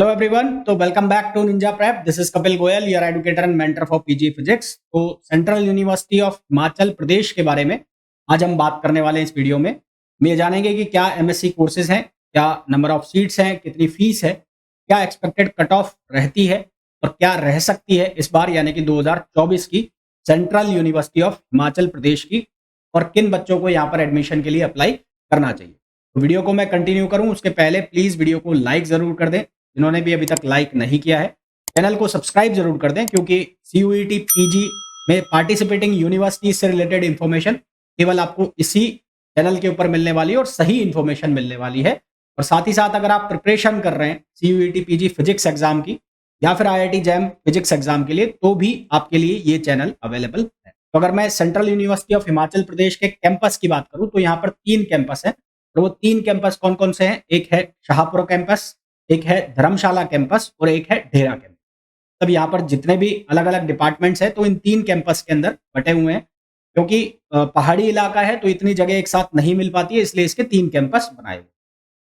Hello everyone, तो welcome back to Ninja Prep. This is Kapil Goyal, your educator and mentor for PG physics. तो central university of Himachal Pradesh के बारे में आज हम बात करने वाले हैं इस वीडियो में। हम ये जानेंगे कि क्या एमएससी कोर्सेज हैं, क्या नंबर ऑफ सीट्स हैं, कितनी फीस है, क्या एक्सपेक्टेड कट ऑफ रहती है और क्या रह सकती है इस बार यानी कि 2024 की सेंट्रल यूनिवर्सिटी ऑफ हिमाचल प्रदेश की, और किन बच्चों को यहाँ पर एडमिशन के लिए अप्लाई करना चाहिए। तो वीडियो को मैं कंटिन्यू करूँ उसके पहले प्लीज़ वीडियो को लाइक ज़रूर कर दें जिन्होंने भी अभी तक लाइक नहीं किया है। चैनल को सब्सक्राइब जरूर कर दें क्योंकि सीयूईटी पीजी में पार्टिसिपेटिंग यूनिवर्सिटी से रिलेटेड इंफॉर्मेशन केवल आपको इसी चैनल के ऊपर मिलने वाली है और सही इंफॉर्मेशन मिलने वाली है। और साथ ही साथ अगर आप प्रिपरेशन कर रहे हैं सीयूईटी पीजी फिजिक्स एग्जाम की या फिर आईआईटी जैम फिजिक्स एग्जाम के लिए, तो भी आपके लिए ये चैनल अवेलेबल है। तो अगर मैं central university of Himachal Pradesh के कैंपस की बात करूं तो यहाँ पर 3 कैंपस हैं। और वो 3 कैंपस कौन कौन से हैं? एक है शाहपुरा कैंपस, एक है धर्मशाला कैंपस और एक है ढेरा कैंपस। तब यहाँ पर जितने भी अलग अलग डिपार्टमेंट्स हैं तो इन 3 कैंपस के अंदर बटे हुए हैं, क्योंकि पहाड़ी इलाका है तो इतनी जगह एक साथ नहीं मिल पाती है, इसलिए इसके 3 कैंपस बनाए हुए।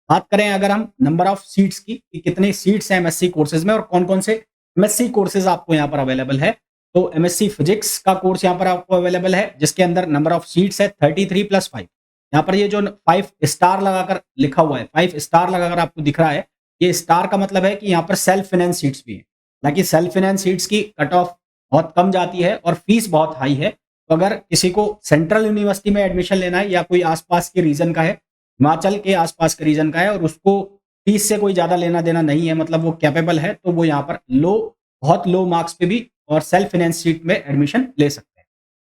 बात करें अगर हम नंबर ऑफ सीट्स की कि कितनी सीट्स हैं एमएससी कोर्सेज में और कौन कौन से एमएससी कोर्सेज आपको यहाँ पर अवेलेबल है, तो एमएससी फिजिक्स का कोर्स यहाँ पर आपको अवेलेबल है जिसके अंदर नंबर ऑफ सीट्स है 33+5। यहाँ पर ये जो 5 स्टार लगाकर लिखा हुआ है, 5 स्टार लगाकर आपको दिख रहा है, ये स्टार का मतलब है कि यहाँ पर सेल्फ फाइनेंस सीट्स भी हैं। हालांकि सेल्फ फाइनेंस सीट्स की कट ऑफ बहुत कम जाती है और फीस बहुत हाई है। तो अगर किसी को सेंट्रल यूनिवर्सिटी में एडमिशन लेना है या कोई आसपास के रीजन का है, हिमाचल के आसपास के रीजन का है और उसको फीस से कोई ज़्यादा लेना देना नहीं है, मतलब वो कैपेबल है, तो वो यहाँ पर बहुत लो मार्क्स पे भी और सेल्फ फाइनेंस सीट में एडमिशन ले सकते हैं।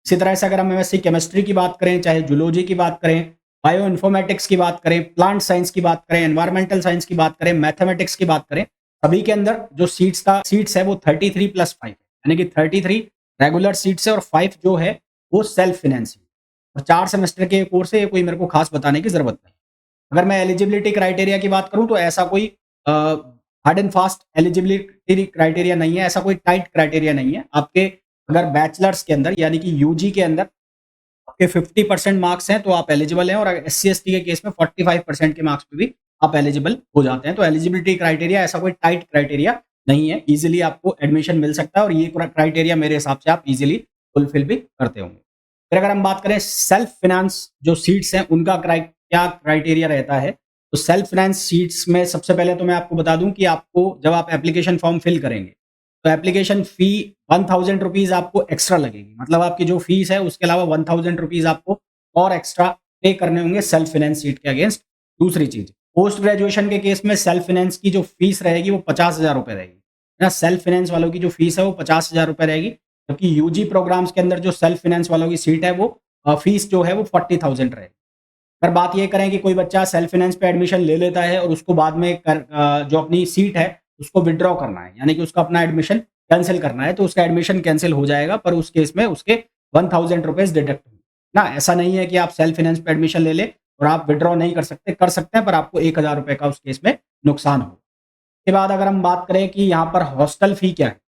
इसी तरह से अगर हम एमएससी केमिस्ट्री की बात करें, चाहे जूलॉजी की बात करें, बायो इन्फॉर्मेटिक्स की बात करें, प्लांट साइंस की बात करें, एनवायरमेंटल साइंस की बात करें, मैथमेटिक्स की बात करें, सभी के अंदर जो सीट्स है वो 33+5 है, यानी कि 33 रेगुलर सीट्स है और 5 जो है वो सेल्फ फाइनेंस है। और 4 सेमेस्टर के कोर्स है, ये कोई मेरे को खास बताने की जरूरत नहीं। अगर मैं एलिजिबिलिटी क्राइटेरिया की बात करूं तो ऐसा कोई hard and fast eligibility criteria नहीं है, ऐसा कोई टाइट क्राइटेरिया नहीं है। आपके अगर बैचलर्स के अंदर यानी कि यूजी के अंदर आपके 50% मार्क्स हैं तो आप एलिजिबल हैं, और एससी एसटी के केस में 45% के मार्क्स पे भी आप एलिजिबल हो जाते हैं। तो एलिजिबिलिटी क्राइटेरिया ऐसा कोई टाइट क्राइटेरिया नहीं है, इजीली आपको एडमिशन मिल सकता है और ये पूरा क्राइटेरिया मेरे हिसाब से आप इजीली फुलफिल भी करते होंगे। फिर अगर हम बात करें सेल्फ फाइनेंस जो सीट्स हैं उनका क्या क्राइटेरिया रहता है, तो सेल्फ फाइनेंस सीट्स में सबसे पहले तो मैं आपको बता दूं कि आपको जब आप एप्लीकेशन फॉर्म फिल करेंगे तो एप्लीकेशन फी 1000 रुपीज आपको एक्स्ट्रा लगेगी, मतलब आपकी जो फीस है उसके अलावा 1000 रुपीज आपको और एक्स्ट्रा पे करने होंगे सेल्फ फाइनेंस सीट के अगेंस्ट। दूसरी चीज, पोस्ट ग्रेजुएशन के केस में सेल्फ फाइनेंस की जो फीस रहेगी वो 50,000 रुपए रहेगी ना। सेल्फ फाइनेंस वालों की जो फीस है वो 50,000 रुपए रहेगी, जबकि यूजी प्रोग्राम्स के अंदर जो सेल्फ फाइनेंस वालों की सीट है वो फीस जो है वो 40,000 रहेगी। अगर बात ये करें कि कोई बच्चा सेल्फ फाइनेंस पे एडमिशन ले लेता है और उसको बाद में जो अपनी सीट है उसको विड्रॉ करना है, यानी कि उसका अपना एडमिशन कैंसिल करना है, तो उसका एडमिशन कैंसिल हो जाएगा, पर उस केस में उसके 1000 रुपीज डिडक्ट होंगे ना। ऐसा नहीं है कि आप सेल्फ फाइनेंस पे एडमिशन ले ले और आप विड्रॉ नहीं कर सकते हैं, पर आपको 1000 रुपए का उस केस में नुकसान हो। के बाद अगर हम बात करें कि यहाँ पर हॉस्टल फी क्या है,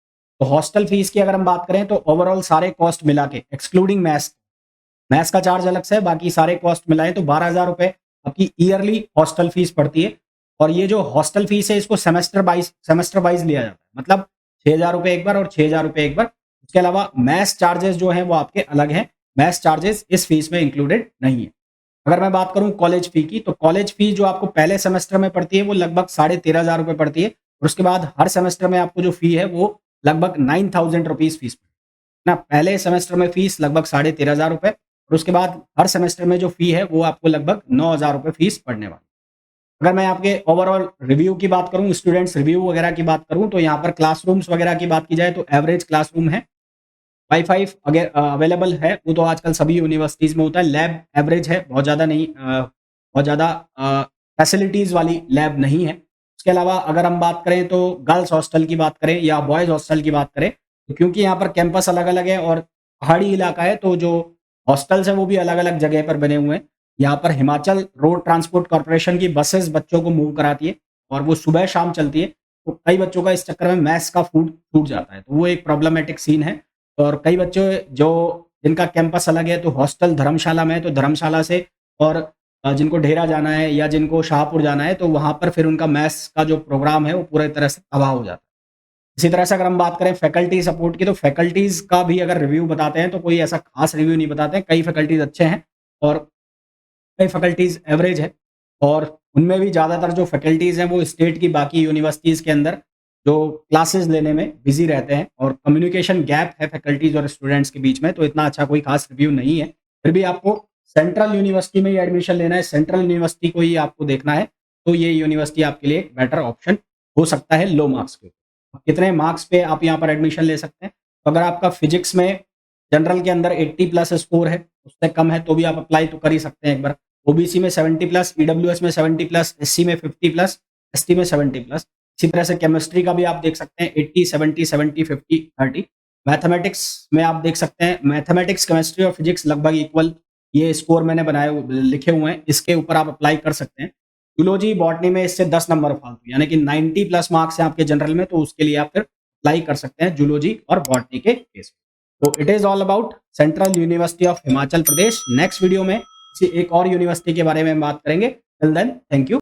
तो हॉस्टल फीस की अगर हम बात करें तो ओवरऑल सारे कॉस्ट मिला के एक्सक्लूडिंग मैथ्स का चार्ज अलग से है, बाकी सारे कॉस्ट मिलाएं तो 12,000 रुपए आपकी ईयरली हॉस्टल फीस पड़ती है। और ये जो हॉस्टल फीस है इसको सेमेस्टर वाइज लिया जाता है, मतलब 6,000 रुपए एक बार और 6,000 रुपए एक बार। उसके अलावा मैथ्स चार्जेस जो हैं वो आपके अलग हैं, मैथ्स चार्जेस इस फीस में इंक्लूडेड नहीं है। अगर मैं बात करूं कॉलेज फी की, तो कॉलेज फी जो आपको पहले सेमेस्टर में पड़ती है वो लगभग 13,500 रुपए पड़ती है, और उसके बाद हर सेमेस्टर में आपको जो फी है वो लगभग 9,000 रुपीज फीस ना। पहले सेमेस्टर में फीस लगभग 13,500 रुपए और उसके बाद हर सेमेस्टर में जो फी है वो आपको लगभग 9,000 रुपए फीस पड़ने वाली। अगर मैं आपके ओवरऑल रिव्यू की बात करूं, स्टूडेंट्स रिव्यू वगैरह की बात करूं, तो यहाँ पर क्लासरूम्स वगैरह की बात की जाए तो एवरेज क्लासरूम है, वाईफाई अवेलेबल है, वो तो आजकल सभी यूनिवर्सिटीज में होता है। लैब एवरेज है, बहुत ज़्यादा नहीं, बहुत ज़्यादा फैसिलिटीज़ वाली लैब नहीं है। उसके अलावा अगर हम बात करें तो गर्ल्स हॉस्टल की बात करें या बॉयज़ हॉस्टल की बात करें, तो क्योंकि यहाँ पर कैंपस अलग अलग है और पहाड़ी इलाका है तो जो हॉस्टल्स हैं वो भी अलग अलग जगह पर बने हुए हैं। यहाँ पर हिमाचल रोड ट्रांसपोर्ट कॉर्पोरेशन की बसेस बच्चों को मूव कराती है और वो सुबह शाम चलती है, तो कई बच्चों का इस चक्कर में मैथ्स का फूड छूट जाता है, तो वो एक प्रॉब्लमेटिक सीन है। और कई बच्चे जो जिनका कैंपस अलग है तो हॉस्टल धर्मशाला में है, तो धर्मशाला से और जिनको ढेरा जाना है या जिनको शाहपुर जाना है, तो वहाँ पर फिर उनका मैथ्स का जो प्रोग्राम है वो पूरी तरह से तबाह हो जाता है। इसी तरह से अगर हम बात करें फैकल्टी सपोर्ट की, तो फैकल्टीज़ का भी अगर रिव्यू बताते हैं तो कोई ऐसा खास रिव्यू नहीं बताते हैं। कई फैकल्टीज़ अच्छे हैं और कई फैकल्टीज़ एवरेज है, और उनमें भी ज़्यादातर जो फैकल्टीज़ हैं वो स्टेट की बाकी यूनिवर्सिटीज़ के अंदर जो क्लासेस लेने में बिज़ी रहते हैं, और कम्युनिकेशन गैप है फैकल्टीज़ और स्टूडेंट्स के बीच में, तो इतना अच्छा कोई खास रिव्यू नहीं है। फिर भी आपको सेंट्रल यूनिवर्सिटी में ही एडमिशन लेना है, सेंट्रल यूनिवर्सिटी को ही आपको देखना है, तो ये यूनिवर्सिटी आपके लिए एक बेटर ऑप्शन हो सकता है लो मार्क्स के ऊपर। कितने मार्क्स पे आप यहाँ पर एडमिशन ले सकते हैं? तो अगर आपका फिजिक्स में जनरल के अंदर 80 प्लस स्कोर है, उससे कम है, तो भी आप अप्लाई तो कर ही सकते हैं एक बार। ओबीसी में 70 प्लस, ईडब्ल्यूएस में 70 प्लस, एससी में 50 प्लस, एसटी में 70 प्लस। इसी तरह से केमिस्ट्री का भी आप देख सकते हैं 80, 70, 70, 50, 30। मैथमेटिक्स में आप देख सकते हैं, मैथमेटिक्स, केमिस्ट्री और फिजिक्स लगभग इक्वल ये स्कोर मैंने लिखे हुए हैं, इसके ऊपर आप अप्लाई कर सकते हैं। जूलॉजी, बॉटनी में इससे 10 नंबर फालतू, यानी कि 90 प्लस मार्क्स हैं आपके जनरल में, तो उसके लिए आप फिर अप्लाई कर सकते हैं जूलॉजी और बॉटनी के केस में। तो it is all about central university of Himachal Pradesh. Next video में किसी एक और यूनिवर्सिटी के बारे में बात करेंगे। Till then, thank you.